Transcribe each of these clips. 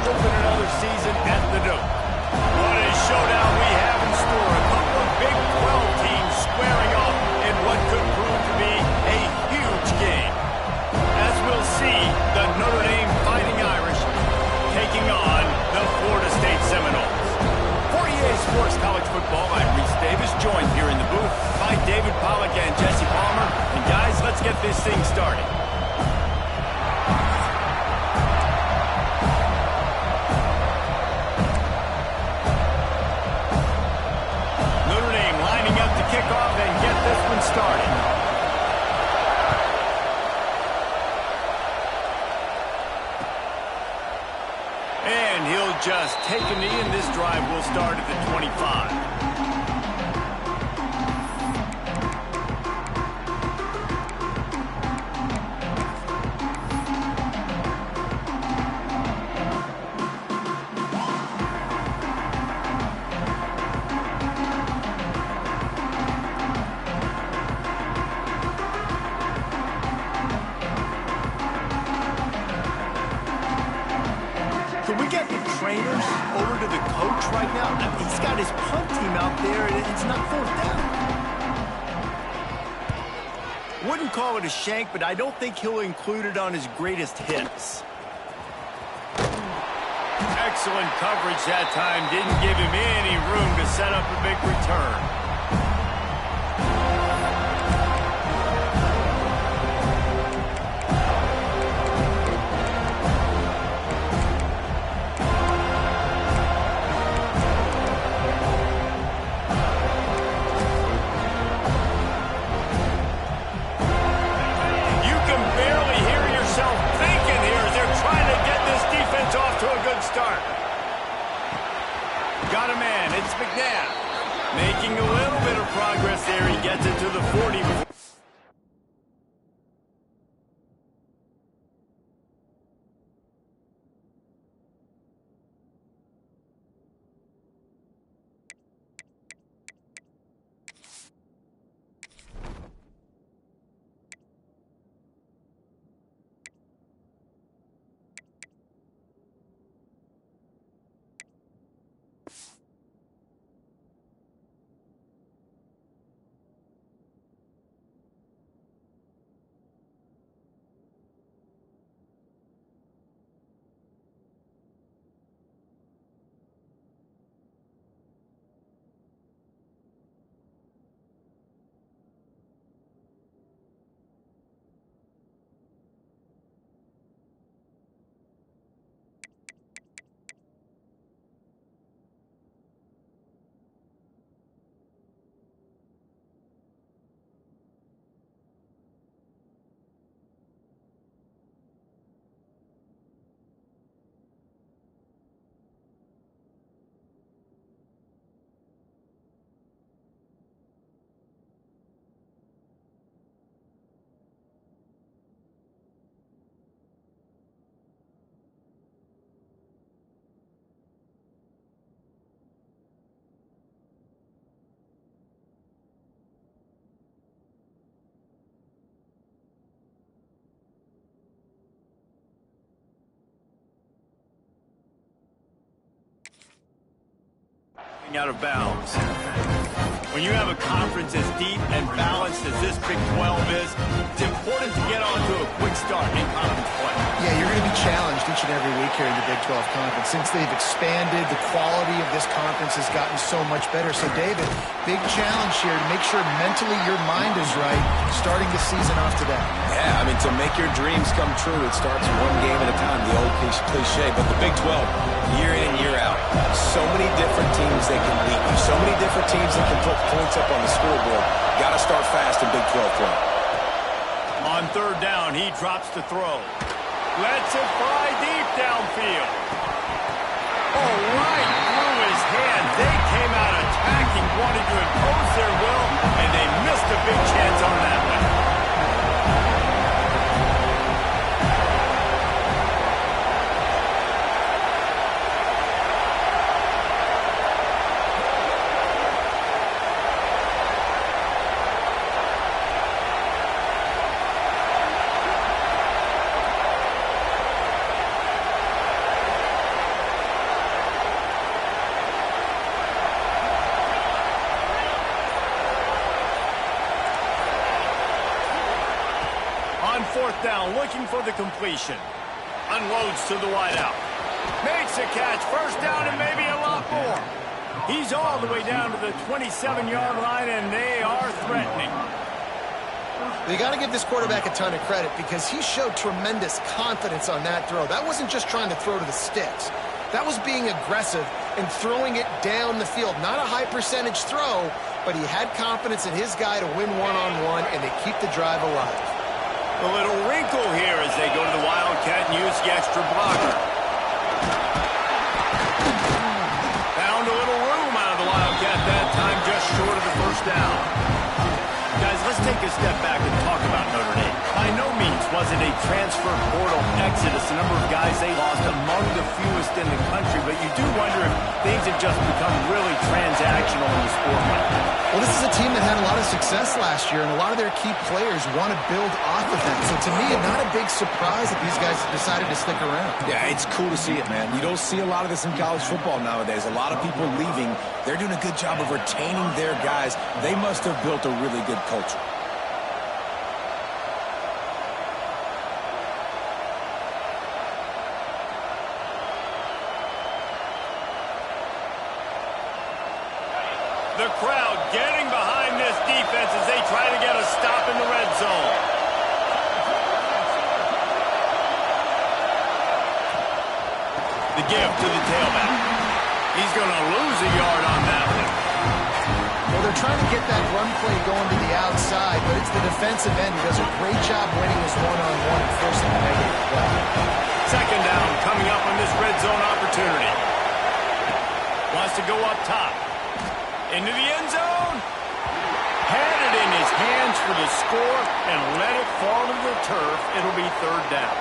open another season at the Note. What a showdown we have in store. A couple of Big 12 teams squaring off in what could prove to be a huge game. As we'll see, the Notre Dame Fighting Irish taking on the Florida State Seminoles. For EA Sports College Football, I'm Reese Davis, joined here in the booth by David Pollack and Jesse Palmer. And guys, let's get this thing started. Notre Dame lining up to kick off and get this one started. And he'll just take a knee, and this drive will start at the 25. Can we get the trainers over to the coach right now? I mean, he's got his punt team out there, and it's not fourth down. Wouldn't call it a shank, but I don't think he'll include it on his greatest hits. Excellent coverage that time. Didn't give him any room to set up a big return. Start. Got a man. It's McNabb. Making a little bit of progress there. He gets it to the 40 before. Out of bounds. When you have a conference as deep and balanced as this Big 12 is, it's important to get on to a quick start in conference play. Yeah, you're going to be challenged each and every week here in the Big 12 Conference. Since they've expanded, the quality of this conference has gotten so much better. So, David, big challenge here to make sure mentally your mind is right starting the season off today. Yeah, I mean, to make your dreams come true, it starts one game at a time, the old cliche. But the Big 12, year in and year out, so many different teams that can beat you, so many different teams that can put points up on the scoreboard. Got to start fast in Big 12 play. On third down, he drops to throw. Lets it fly deep downfield. Oh, right through his hand. They came out attacking, wanting to impose their will, and they missed a big chance on that one. down, looking for the completion. Unloads to the wideout. Makes a catch, first down, and maybe a lot more. He's all the way down to the 27-yard line, and they are threatening. You got to give this quarterback a ton of credit because he showed tremendous confidence on that throw. That wasn't just trying to throw to the sticks. That was being aggressive and throwing it down the field. Not a high percentage throw, but he had confidence in his guy to win one-on-one, and they keep the drive alive. A little wrinkle here as they go to the Wildcat and use the extra blocker. Found a little room out of the Wildcat that time, just short of the first down. Guys, let's take a step back and talk about Notre Dame. By no means was it a transfer portal exodus. The number of guys they lost among the fewest in the country, but you do wonder if things have just become really transactional in the sport right now. Well, this is a team that had a lot of success last year, and a lot of their key players want to build off of that. So to me, not a big surprise that these guys decided to stick around. Yeah, it's cool to see it, man. You don't see a lot of this in college football nowadays. A lot of people leaving. They're doing a good job of retaining their guys. They must have built a really good culture. The crowd getting behind this defense as they try to get a stop in the red zone. The give to the tailback. He's going to lose a yard on that one. Well, they're trying to get that run play going to the outside, but it's the defensive end who does a great job winning his one-on-one and forcing the negative play. Second down coming up on this red zone opportunity. Wants to go up top. Into the end zone. Had it in his hands for the score and let it fall to the turf. It'll be third down.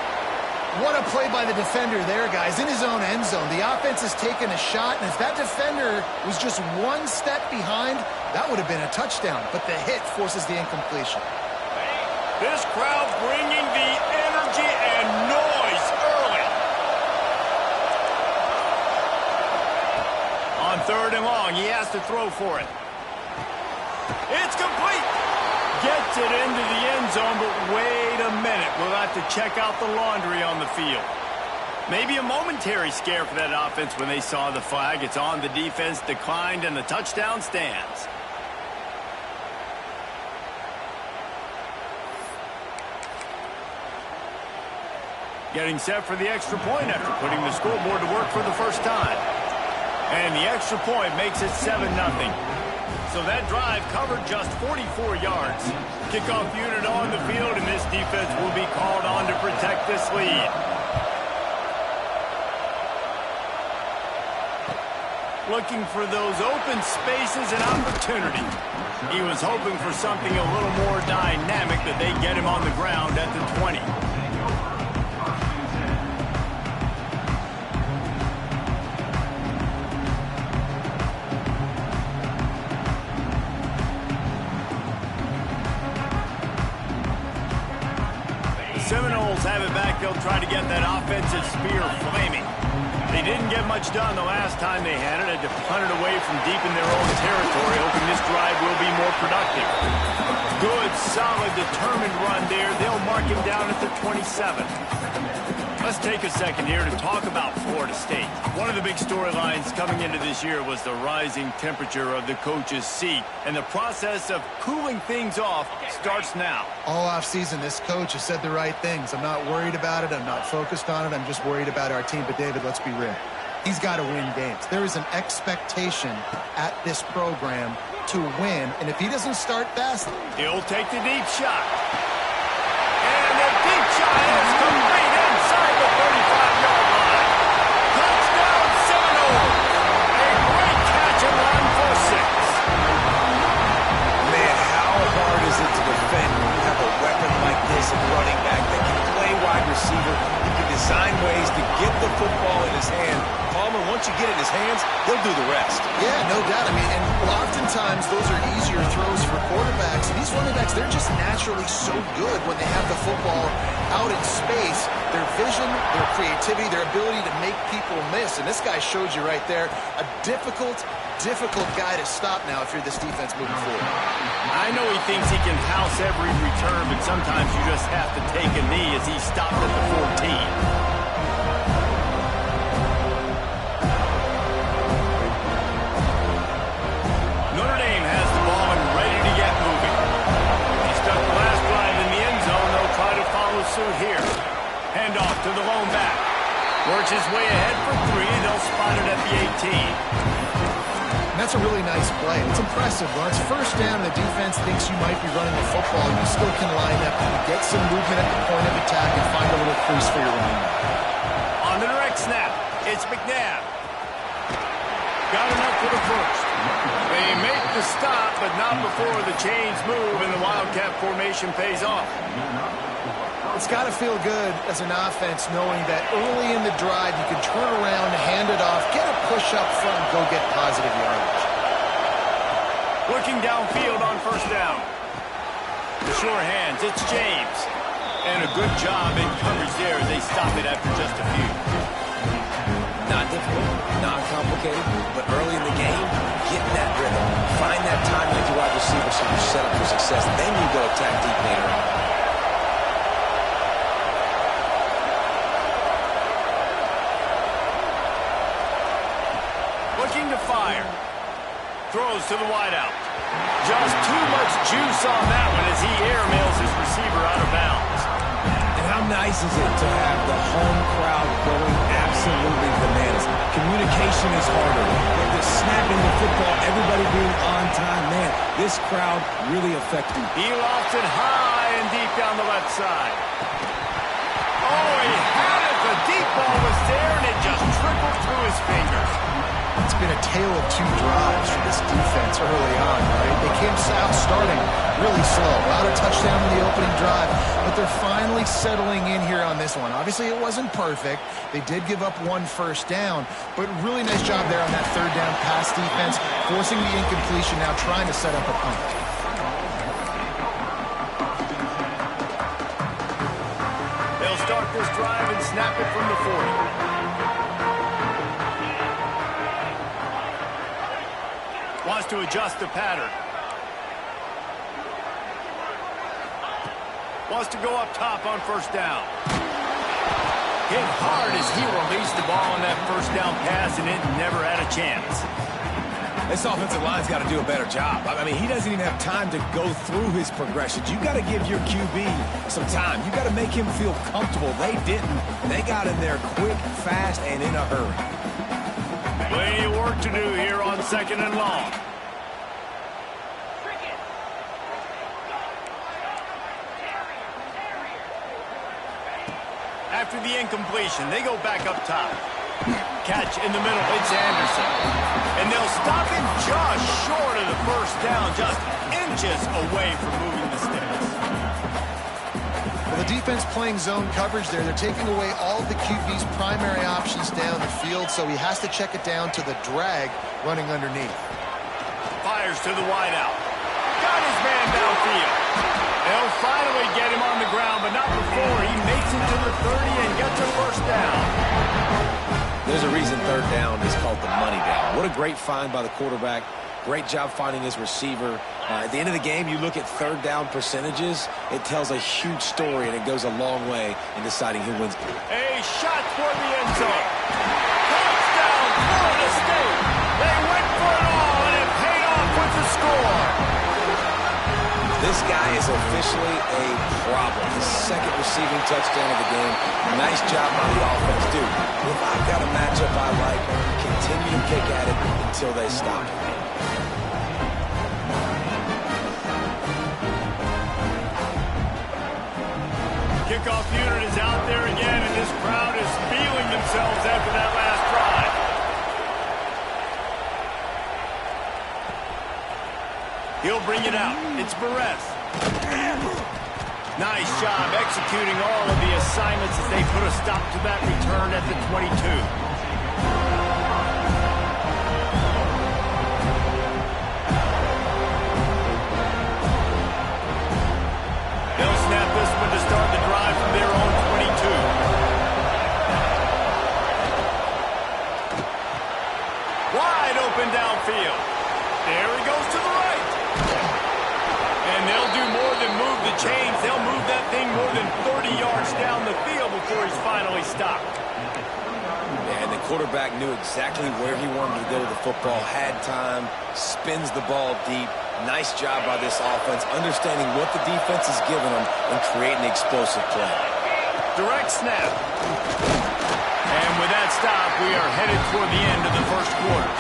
What a play by the defender there, guys, in his own end zone. The offense has taken a shot, and if that defender was just one step behind, that would have been a touchdown. But the hit forces the incompletion. This crowd bringing the energy and noise early. On third and long, he has to throw for it. It's complete. Gets it into the end zone, but wait a minute. We'll have to check out the laundry on the field. Maybe a momentary scare for that offense when they saw the flag. It's on, the defense declined, and the touchdown stands. Getting set for the extra point after putting the scoreboard to work for the first time. And the extra point makes it 7-0. So that drive covered just 44 yards. Kickoff unit on the field, and this defense will be called on to protect this lead. Looking for those open spaces and opportunity. He was hoping for something a little more dynamic, that they get him on the ground at the 20. 's have it back. They'll try to get that offensive spear flaming. They didn't get much done the last time they had it. Had to punt it away from deep in their own territory, hoping this drive will be more productive. Good, solid, determined run there. They'll mark him down at the 27. Let's take a second here to talk about Florida State. One of the big storylines coming into this year was the rising temperature of the coach's seat, and the process of cooling things off starts now. All offseason, this coach has said the right things. I'm not worried about it. I'm not focused on it. I'm just worried about our team. But, David, let's be real. He's got to win games. There is an expectation at this program to win, and if he doesn't start fast, he'll take the deep shot. And the deep shot is complete inside the 35-yard line. Touchdown, Seminoles. A great catch and run for 6. Man, how hard is it to defend when you have a weapon like this, a running back that can play wide receiver? He can design ways ways to get the football in his hand. Palmer, once you get it in his hands, he'll do the rest. Yeah, no doubt. I mean, and oftentimes those are easier throws for quarterbacks. These running backs, they're just naturally so good when they have the football out in space. Their vision, their creativity, their ability to make people miss. And this guy showed you right there, a difficult guy to stop now if you're this defense moving forward. I know he thinks he can house every return, but sometimes you just have to take a knee as he stopped at the 14. Here. Handoff to the lone back. Works his way ahead for 3. They'll spot it at the 18. And that's a really nice play. It's impressive. When it's first down and the defense thinks you might be running the football, you still can line up and get some movement at the point of attack and find a little crease for your running back. On the direct snap, it's McNabb. Got enough for the first. They make the stop, but not before the chains move and the Wildcat formation pays off. It's got to feel good as an offense knowing that early in the drive you can turn around, hand it off, get a push up front, and go get positive yardage. Looking downfield on first down. The sure hands, it's James. And a good job in coverage there as they stop it after just a few. Not difficult, not complicated, but early in the game, get in that rhythm. Find that time with your wide receiver so you're set up for success. Then you go attack deep later on. To fire. Throws to the wideout. Just too much juice on that one as he airmails his receiver out of bounds. And how nice is it to have the home crowd going absolutely bananas? Communication is harder. But the snapping the football, everybody being on time, man, this crowd really effective. He lofts it high and deep down the left side. Oh, he had it. The deep ball was there, and it just trickled through his fingers. It's been a tale of 2 drives for this defense early on, right? They came out starting really slow. Not a touchdown in the opening drive, but they're finally settling in here on this one. Obviously, it wasn't perfect. They did give up 1 first down, but really nice job there on that 3rd down pass defense, forcing the incompletion, now trying to set up a punt. They'll start this drive and snap it from the 40. Wants to adjust the pattern. Wants to go up top on first down. Hit hard as he released the ball on that first down pass, and it never had a chance. This offensive line's got to do a better job. I mean, he doesn't even have time to go through his progressions. You got to give your QB some time. You got to make him feel comfortable. They didn't. They got in there quick, fast, and in a hurry. Plenty of work to do here on 2nd and long. After the incompletion, they go back up top. Catch in the middle, it's Anderson. And they'll stop him just short of the first down, just inches away from moving the sticks. Well, the defense playing zone coverage there. They're taking away all of the QB's primary options down the field, so he has to check it down to the drag running underneath. Fires to the wideout. Got his man downfield. They'll finally get him on the ground, but not before he makes it to the 30 and gets a first down. There's a reason 3rd down is called the money down. What a great find by the quarterback. Great job finding his receiver. At the end of the game, you look at 3rd down percentages. It tells a huge story, and it goes a long way in deciding who wins. A shot toward the end zone. Touchdown, Florida State. They went for it all, and it paid off with the score. This guy is officially a problem. His 2nd receiving touchdown of the game. Nice job by the offense. Dude, if I've got a matchup I like, continue to kick at it until they stop it. Kickoff unit is out there again, and this crowd is feeling themselves after that last drive. He'll bring it out. It's Barres. Nice job executing all of the assignments as they put a stop to that return at the 22. They'll snap this one to start the drive from their own 22. Wide open downfield. There he goes to the right. And they'll do more than move the chains. They'll move that thing more than 30 yards down the field before he's finally stopped. And the quarterback knew exactly where he wanted to go with the football, had time, spins the ball deep. Nice job by this offense, understanding what the defense is giving them and creating explosive play. Direct snap. And with that stop, we are headed toward the end of the first quarter.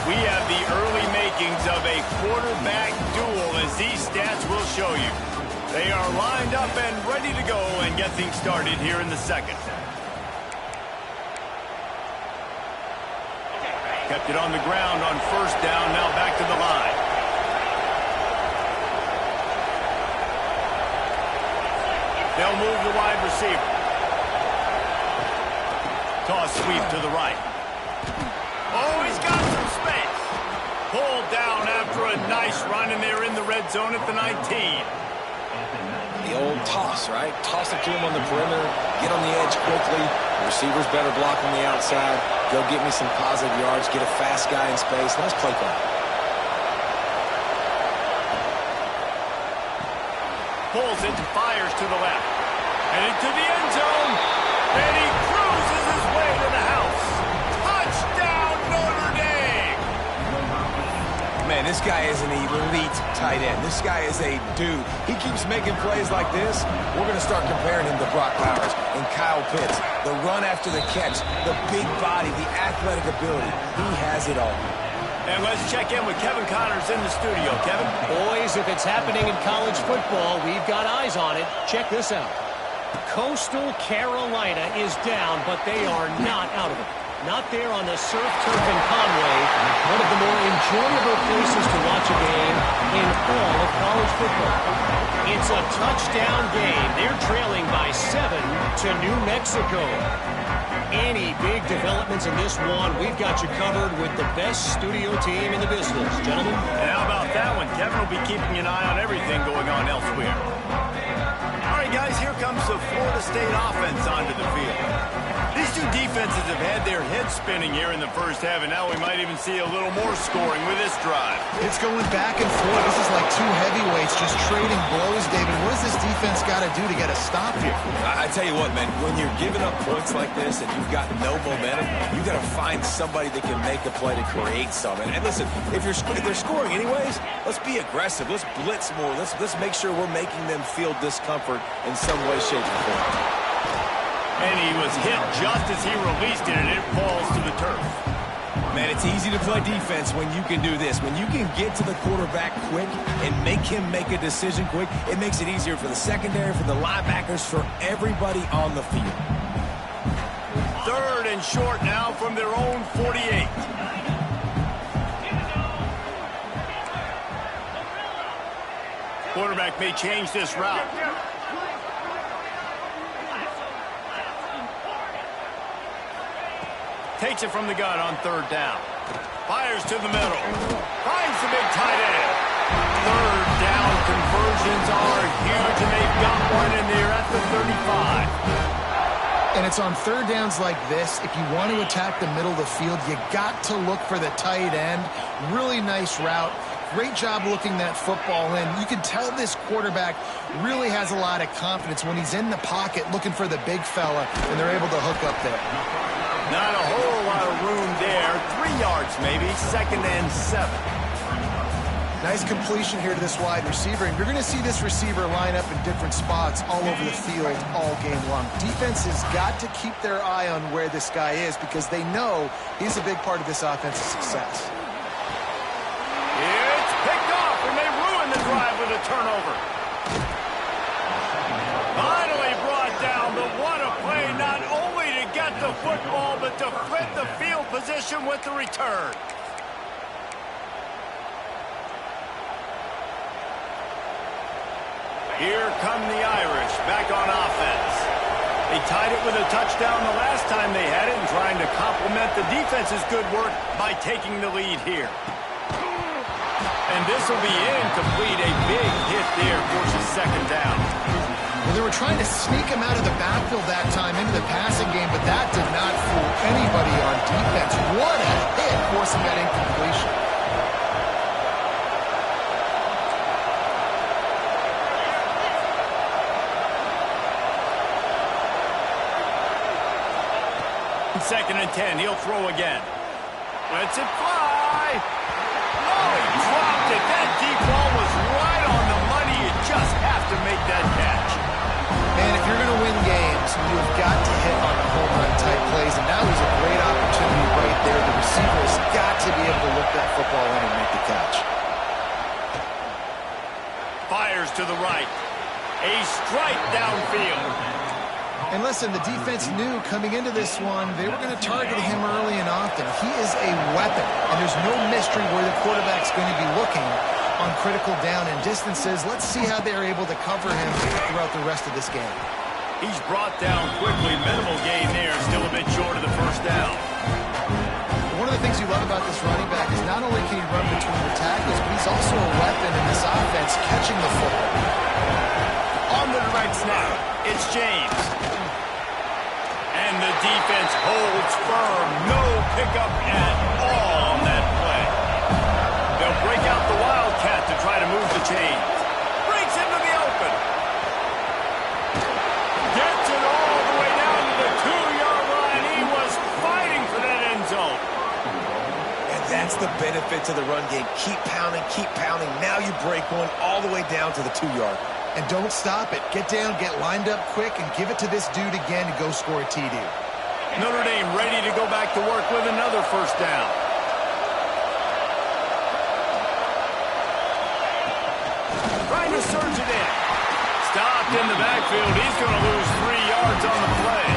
We have the early makings of a quarterback duel, as these stats will show you. They are lined up and ready to go and get things started here in the second. Kept it on the ground on first down, now back to the line. They'll move the wide receiver. Toss sweep to the right. Oh, he's got some space. Pulled down after a nice run, and they're in the red zone at the 19. The old toss, right? Toss it to him on the perimeter, get on the edge quickly. The receiver's better block on the outside. Go get me some positive yards, get a fast guy in space. Nice play call. Pulls it and fires to the left. And into the end zone. And he cruises his way to the house. Touchdown, Notre Dame! Man, this guy is an elite tight end. This guy is a dude. He keeps making plays like this. We're going to start comparing him to Brock Powers and Kyle Pitts. The run after the catch, the big body, the athletic ability. He has it all. And let's check in with Kevin Connors in the studio. Kevin? Boys, if it's happening in college football, we've got eyes on it. Check this out. Coastal Carolina is down, but they are not out of it. Not there on the surf turf in Conway, one of the more enjoyable places to watch a game in all of college football. It's a touchdown game. They're trailing by 7 to New Mexico. Any big developments in this one, we've got you covered with the best studio team in the business, gentlemen. And how about that one? Kevin will be keeping an eye on everything going on elsewhere. All right, guys, here comes the Florida State offense onto the field. These two defenses have had their heads spinning here in the first half, and now we might even see a little more scoring with this drive. It's going back and forth. This is like two heavyweights just trading blows, David. What does this defense got to do to get a stop here? I tell you what, man, when you're giving up points like this and you've got no momentum, you got to find somebody that can make a play to create something. And listen, if they're scoring anyways, let's be aggressive. Let's blitz more. Let's make sure we're making them feel discomfort in some way, shape, or form. And he was hit just as he released it, and it falls to the turf. Man, it's easy to play defense when you can do this. When you can get to the quarterback quick and make him make a decision quick, it makes it easier for the secondary, for the linebackers, for everybody on the field. Third and short now from their own 48. Quarterback may change this route. Takes it from the gun on third down. Fires to the middle. Finds the big tight end. Third down conversions are huge, and they've got one in there at the 35. And it's on third downs like this. If you want to attack the middle of the field, you got to look for the tight end. Really nice route. Great job looking that football in. You can tell this quarterback really has a lot of confidence when he's in the pocket looking for the big fella, and they're able to hook up there. Not a whole lot of room there. 3 yards maybe. Second and 7. Nice completion here to this wide receiver, and you're going to see this receiver line up in different spots all over the field all game long. Defense has got to keep their eye on where this guy is because they know he's a big part of this offense's success. It's picked off, and they ruin the drive with a turnover. Finally brought down, but what a play, not only to get the football, but to flip the field position with the return. Here come the Irish back on offense. They tied it with a touchdown the last time they had it and trying to complement the defense's good work by taking the lead here. And this will be incomplete. A big hit there forces second down. Well, they were trying to sneak him out of the backfield that time into the passing game, but that did not fool anybody on defense. What a hit forcing that incompletion. Second and 10, he'll throw again. Lets it fly. Oh, he dropped it. That deep ball was right on the money. You just have to make that catch. Man, if you're going to win games, you've got to hit on the home run type plays, and that was a great opportunity right there. The receiver has got to be able to look that football in and make the catch. Fires to the right. A strike downfield. And listen, the defense knew coming into this one, they were going to target him early and often. He is a weapon, and there's no mystery where the quarterback's going to be looking on critical down and distances. Let's see how they're able to cover him throughout the rest of this game. He's brought down quickly. Minimal gain there, still a bit short of the first down. One of the things you love about this running back is not only can he run between the tackles, but he's also a weapon in this offense catching the football. On the direct snap, it's James. And the defense holds firm. No pickup at all on that play. They'll break out the Wildcat to try to move the chains. Breaks into the open. Gets it all the way down to the 2-yard line. He was fighting for that end zone. And that's the benefit to the run game. Keep pounding, keep pounding. Now you break one all the way down to the 2-yard. And don't stop it. Get down, get lined up quick, and give it to this dude again to go score a TD. Notre Dame ready to go back to work with another first down. Trying to surge it in. Stopped in the backfield. He's going to lose 3 yards on the play.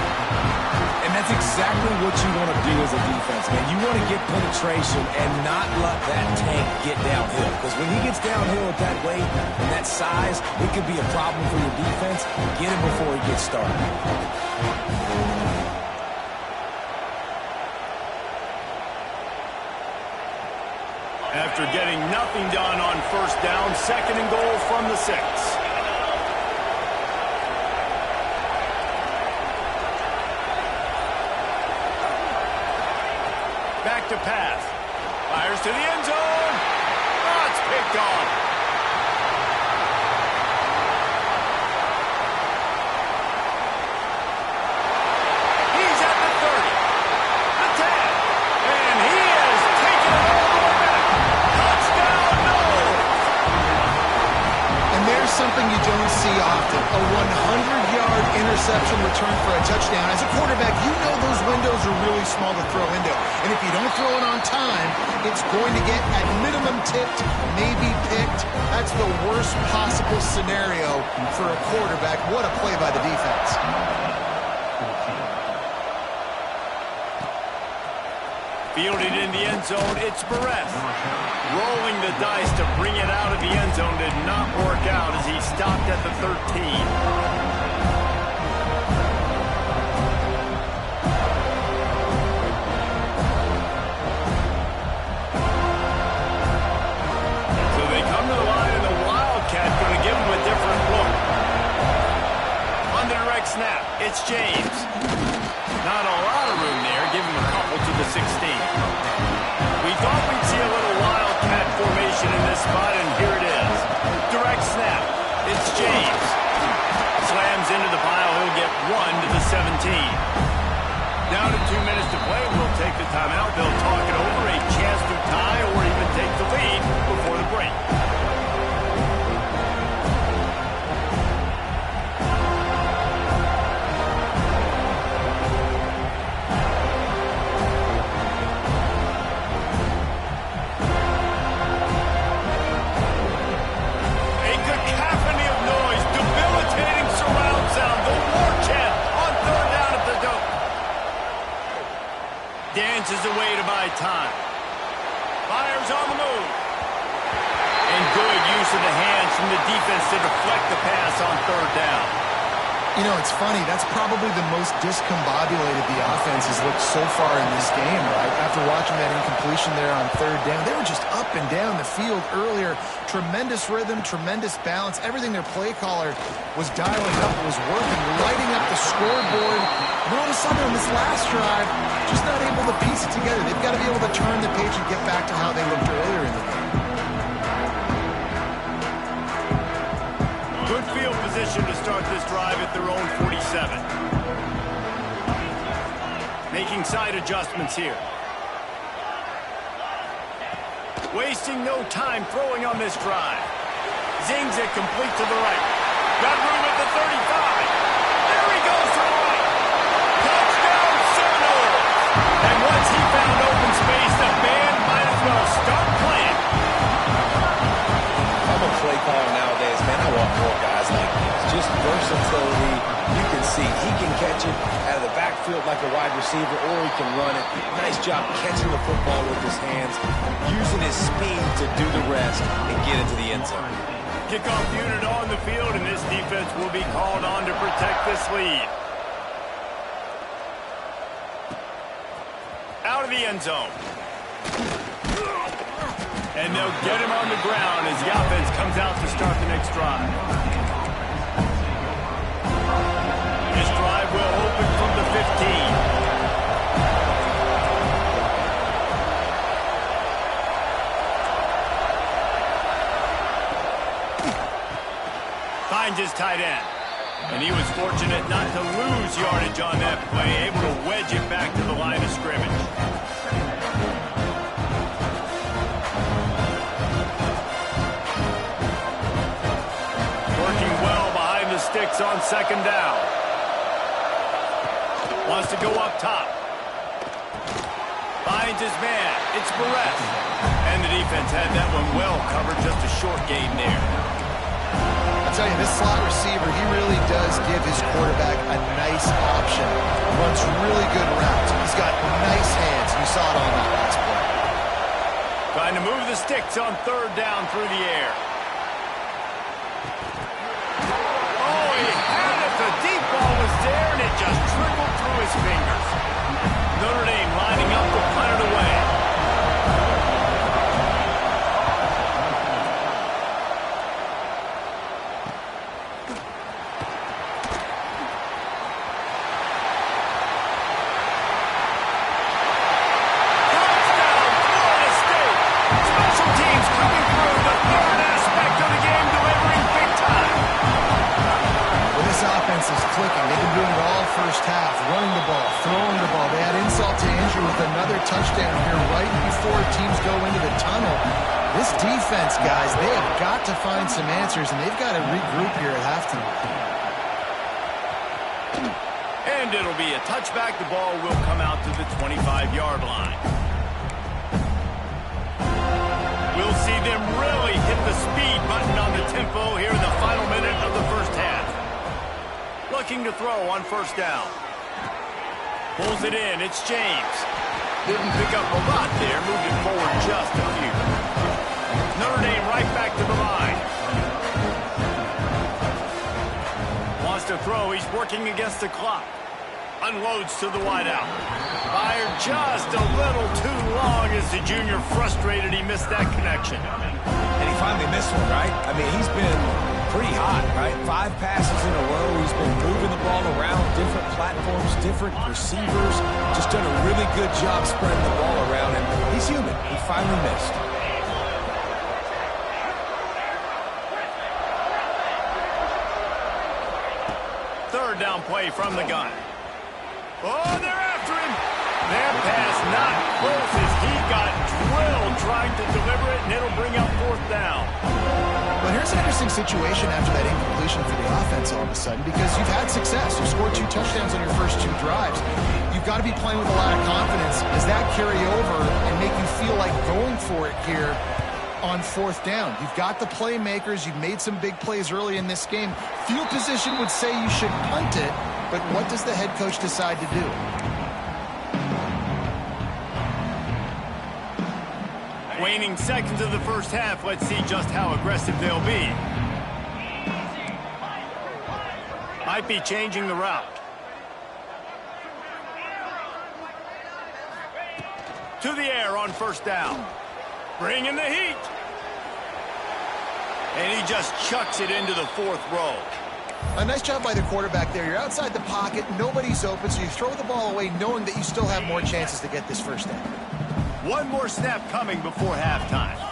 And that's exactly what you want to do as a defense, man. You want to get penetration and not let that tank get downhill. Because when he gets downhill at that weight and that size, it could be a problem for your defense. Get him before he gets started. After getting nothing done on first down, second and goal from the 6. Back to pass. Fires to the end zone. Oh, it's picked off. He's at the 30. The 10. And he is taking it all the way back. Touchdown, no. And there's something you don't see often. A 100-yard interception return for a touchdown. As a quarterback, you know those windows are really small to throw into. And if you don't throw it on time, it's going to get at minimum tipped, maybe picked. That's the worst possible scenario for a quarterback. What a play by the defense. Fielded in the end zone, it's Barrett. Rolling the dice to bring it out of the end zone did not work out as he stopped at the 13. Snap. It's James. Not a lot of room there. Give him a couple to the 16. We thought we'd see a little Wildcat formation in this spot, and here it is. Direct snap. It's James. Slams into the pile. He'll get 1 to the 17. Down to 2 minutes to play. We'll take the timeout. They'll talk it over. A chance to tie or even take the lead before the break. Dances away to buy time. Fires on the move. And good use of the hands from the defense to deflect the pass on third down. You know, it's funny. That's probably the most discombobulated the offense has looked so far in this game, right? After watching that incompletion there on third down, they were just up and down the field earlier. Tremendous rhythm, tremendous balance. Everything their play caller was dialing up was working, lighting up the scoreboard. And all of a sudden on this last drive, just not able to piece it together. They've got to be able to turn the page and get back to how they looked earlier in the game. Good field position to start this drive at their own 47. Making side adjustments here. Wasting no time throwing on this drive. Zings it complete to the right. Got room at the 35. There he goes to the right. Touchdown Seminoles. And once he found open space, the band might as well start playing. I'm a play caller nowadays, man. I want more guys like this. Just versatility. You can see he can catch it out of the backfield like a wide receiver, or he can run it. Nice job catching the football with his hands, using his speed to do the rest and get into the end zone. Kickoff unit on the field, and this defense will be called on to protect this lead. Out of the end zone. And they'll get him on the ground as the offense comes out to start the next drive. This drive will open from the 15. Finds his tight end. And he was fortunate not to lose yardage on that play, able to wedge it back to the line of scrimmage. Working well behind the sticks on second down. Wants to go up top. Finds his man. It's Barrett. And the defense had that one well covered. Just a short gain there. I'll tell you, this slot receiver, he really does give his quarterback a nice option. Runs really good routes. He's got nice hands. You saw it on that last play. Trying to move the sticks on third down through the air. Oh, he had it. The deep ball was there, and it just trickled through his fingers. Notre Dame lining up to punt it away. Is clicking. They've been doing it all first half, running the ball, throwing the ball. They had insult to injury with another touchdown here right before teams go into the tunnel. This defense, guys, they have got to find some answers, and they've got to regroup here at halftime. And it'll be a touchback. The ball will come out to the 25-yard line. We'll see them really hit the speed button on the tempo here in the final minute of the first half. Looking to throw on first down. Pulls it in. It's James. Didn't pick up a lot there. Moved it forward just a few. Notre Dame right back to the line. Wants to throw. He's working against the clock. Unloads to the wideout. Fired just a little too long as the junior frustrated. He missed that connection. And he finally missed one, right? I mean, he's been pretty hot, right? 5 passes in a row. He's been moving the ball around, different platforms, different receivers. Just done a really good job spreading the ball around, and he's human. He finally missed. Third down play from the gun. Oh, they're after him. That pass not close as he got drilled trying to deliver it, and it'll bring up fourth down. But here's an interesting situation after that incompletion for the offense all of a sudden, because you've had success. You've scored 2 touchdowns on your first 2 drives. You've got to be playing with a lot of confidence. Does that carry over and make you feel like going for it here on fourth down? You've got the playmakers. You've made some big plays early in this game. Field position would say you should punt it, but what does the head coach decide to do? Waning seconds of the first half. Let's see just how aggressive they'll be. Might be changing the route. To the air on first down. Bringing the heat. And he just chucks it into the 4th row. A nice job by the quarterback there. You're outside the pocket, nobody's open, so you throw the ball away knowing that you still have more chances to get this first down. One more snap coming before halftime.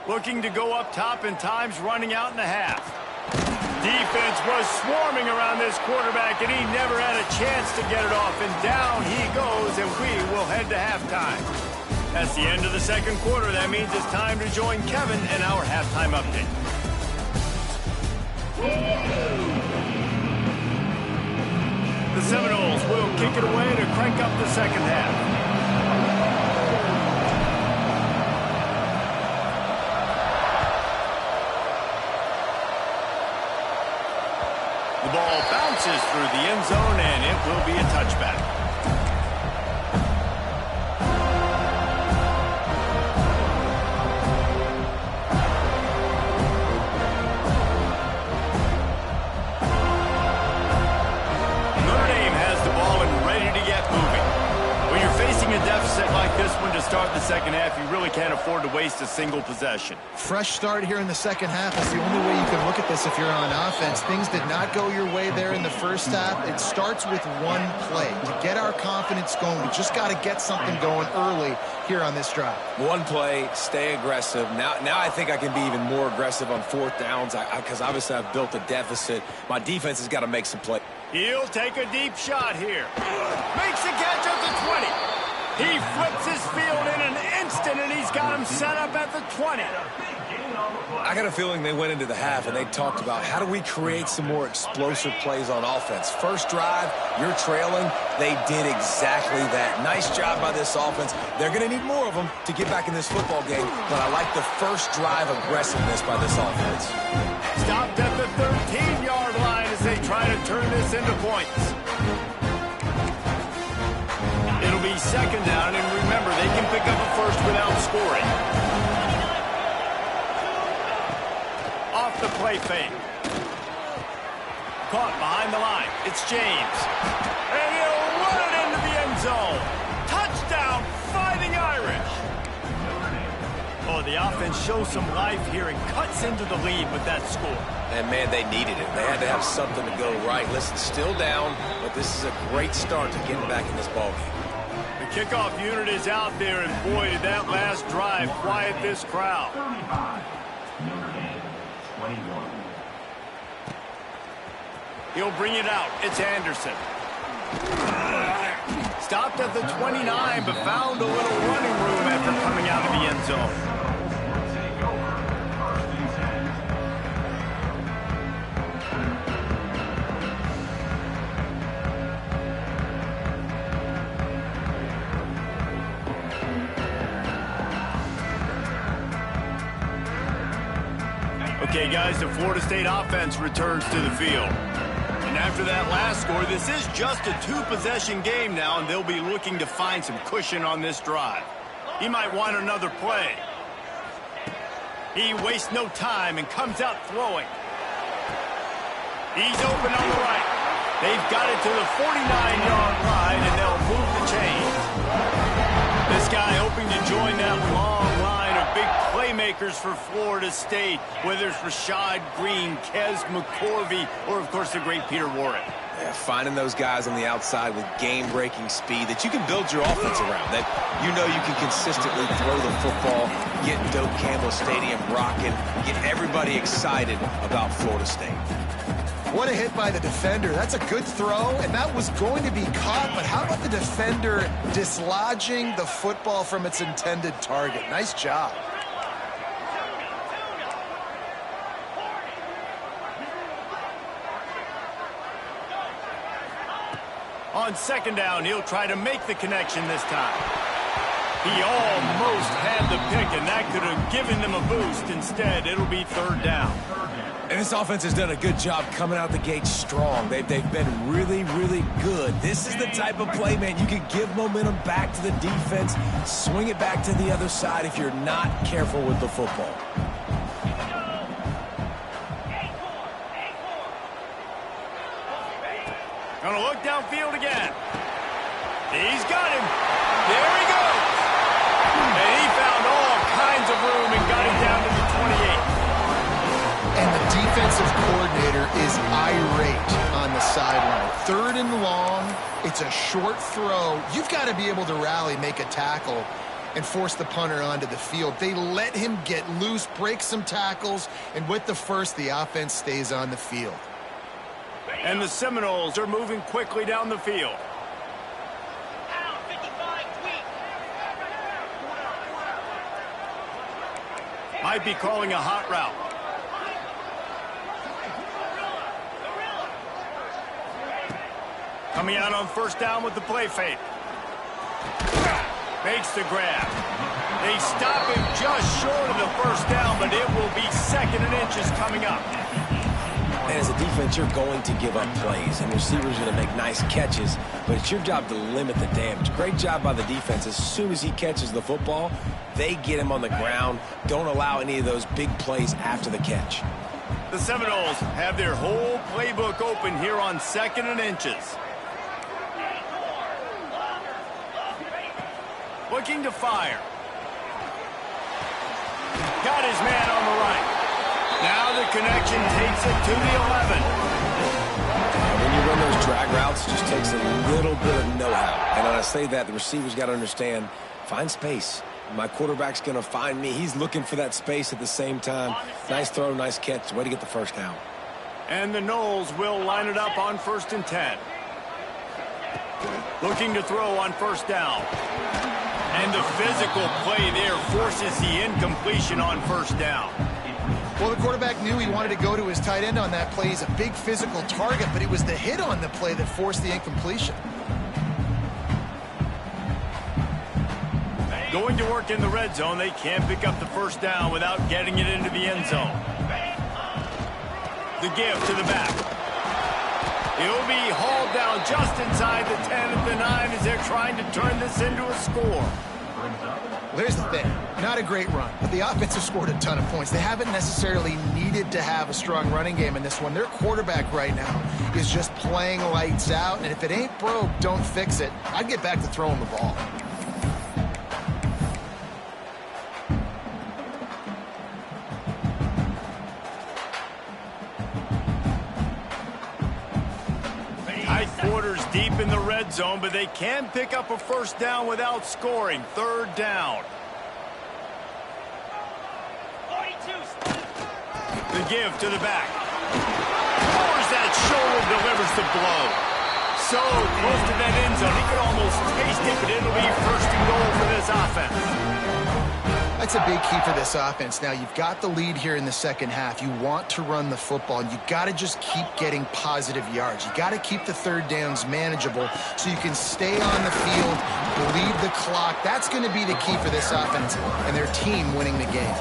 Looking to go up top, and time's running out in the half. Defense was swarming around this quarterback, and he never had a chance to get it off. And down he goes, and we will head to halftime. That's the end of the second quarter. That means it's time to join Kevin in our halftime update. The Seminoles will kick it away to crank up the second half. The ball bounces through the end zone, and it will be a touchback. Like this one to start the second half, you really can't afford to waste a single possession. Fresh start here in the second half is the only way you can look at this if you're on offense. Things did not go your way there in the first half. It starts with one play. To get our confidence going, we just got to get something going early here on this drive. One play, stay aggressive. Now I think I can be even more aggressive on 4th downs because obviously I've built a deficit. My defense has got to make some plays. He'll take a deep shot here. Makes a catch at the 20. He flips his field in an instant, and he's got him set up at the 20. I got a feeling they went into the half, and they talked about how do we create some more explosive plays on offense. First drive, you're trailing. They did exactly that. Nice job by this offense. They're going to need more of them to get back in this football game, but I like the first drive aggressiveness by this offense. Stopped at the 13-yard line as they try to turn this into points. It'll be second down, and remember, they can pick up a first without scoring. Off the play fake. Caught behind the line. It's James. And he'll run it into the end zone. Touchdown, Fighting Irish. Oh, the offense shows some life here and cuts into the lead with that score. And, man, they needed it. They had to have something to go right. Listen, still down, but this is a great start to getting back in this ballgame. The kickoff unit is out there, and boy, did that last drive quiet this crowd. He'll bring it out. It's Anderson. Stopped at the 29, but found a little running room after coming out of the end zone. Okay, guys, the Florida State offense returns to the field. And after that last score, this is just a 2-possession game now, and they'll be looking to find some cushion on this drive. He might want another play. He wastes no time and comes out throwing. He's open on the right. They've got it to the 49-yard line, and they'll move the chains. This guy hoping to join that long line of big playmakers for Florida State, whether it's Rashad Green, Kez McCorvey, or, of course, the great Peter Warrick. Yeah, finding those guys on the outside with game-breaking speed that you can build your offense around, that you know you can consistently throw the football, get Doak Campbell Stadium rocking, get everybody excited about Florida State. What a hit by the defender. That's a good throw, and that was going to be caught, but how about the defender dislodging the football from its intended target? Nice job. On second down, he'll try to make the connection this time. He almost had the pick, and that could have given them a boost. Instead, it'll be third down. And this offense has done a good job coming out the gate strong. They've been really, really good. This is the type of play, man. You can give momentum back to the defense, swing it back to the other side if you're not careful with the football. Gonna look downfield again. He's got him. There he goes. And he found all kinds of room and got him down to the 28. And the defensive coordinator is irate on the sideline. Third and long. It's a short throw. You've got to be able to rally, make a tackle, and force the punter onto the field. They let him get loose, break some tackles, and with the first, the offense stays on the field. And the Seminoles are moving quickly down the field. Might be calling a hot route. Coming out on first down with the play fake. Makes the grab. They stop him just short of the first down, but it will be second and inches coming up. And as a defense, you're going to give up plays, and receivers are going to make nice catches, but it's your job to limit the damage. Great job by the defense. As soon as he catches the football, they get him on the ground. Don't allow any of those big plays after the catch. The Seminoles have their whole playbook open here on second and inches. Looking to fire. Got his man on the right. Now the connection takes it to the 11. When you run those drag routes, it just takes a little bit of know-how. And when I say that, the receivers got to understand, find space. My quarterback's going to find me. He's looking for that space at the same time. Nice throw, nice catch. Way to get the first down. And the Noles will line it up on 1st and 10. Looking to throw on first down. And the physical play there forces the incompletion on first down. Well, the quarterback knew he wanted to go to his tight end on that play. He's a big physical target, but it was the hit on the play that forced the incompletion. Going to work in the red zone. They can't pick up the first down without getting it into the end zone. The give to the back. He'll be hauled down just inside the 10 at the 9 as they're trying to turn this into a score. Well, here's the thing. Not a great run, but the offense has scored a ton of points. They haven't necessarily needed to have a strong running game in this one. Their quarterback right now is just playing lights out, and if it ain't broke, don't fix it. I'd get back to throwing the ball. Quarters deep in the red zone, but they can pick up a first down without scoring. Third down. The give to the back. Powers that shoulder, delivers the blow. So close to that end zone, he could almost taste it, but it'll be first and goal for this offense. That's a big key for this offense. Now, you've got the lead here in the second half. You want to run the football. You got to just keep getting positive yards. You got to keep the third downs manageable so you can stay on the field, bleed the clock. That's going to be the key for this offense and their team winning the game.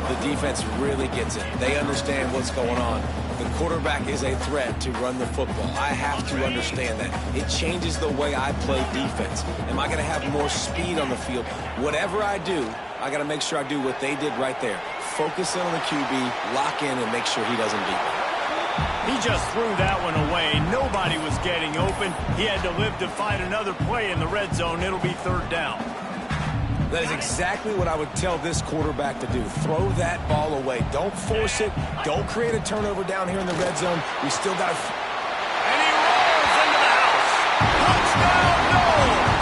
The defense really gets it. They understand what's going on. The quarterback is a threat to run the football. I have to understand that. It changes the way I play defense. Am I going to have more speed on the field? Whatever I do, I got to make sure I do what they did right there. Focus in on the QB, lock in, and make sure he doesn't beat me. He just threw that one away. Nobody was getting open. He had to live to find another play in the red zone. It'll be third down. That is exactly what I would tell this quarterback to do. Throw that ball away. Don't force it. Don't create a turnover down here in the red zone. We still got to... And he rolls into the house. Touchdown, Noles!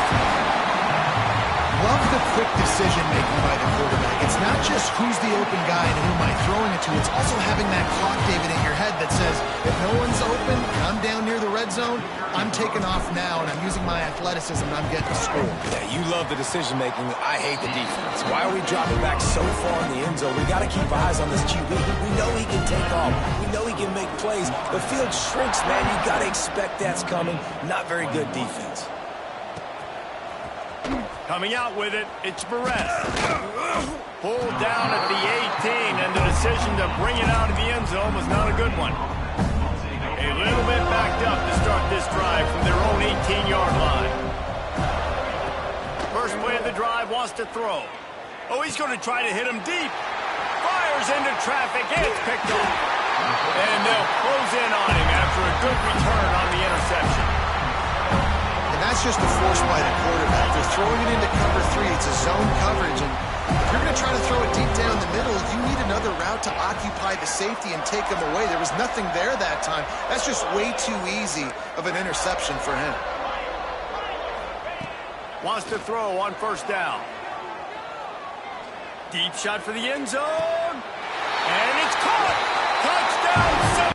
Love the quick decision-making by the quarterback. It's not just who's the open guy and who am I throwing it to. It's also having that clock, David, in your head that says, if no one's open and I'm down near the red zone, I'm taking off now and I'm using my athleticism and I'm getting a score. Yeah, you love the decision-making. I hate the defense. Why are we dropping back so far in the end zone? We got to keep eyes on this QB. We know he can take off. We know he can make plays. The field shrinks, man. You got to expect that's coming. Not very good defense. Coming out with it, it's Barrett. Pulled down at the 18, and the decision to bring it out of the end zone was not a good one. A little bit backed up to start this drive from their own 18-yard line. First play of the drive, wants to throw. Oh, he's going to try to hit him deep. Fires into traffic, and it's picked off. And they'll close in on him after a good return on the interception. And that's just a force by the quarterback. They're throwing it into cover 3. It's a zone coverage, and if you're going to try to throw it deep down the middle, you need another route to occupy the safety and take him away. There was nothing there that time. That's just way too easy of an interception for him. Wants to throw on first down. Deep shot for the end zone. And it's caught. Touchdown,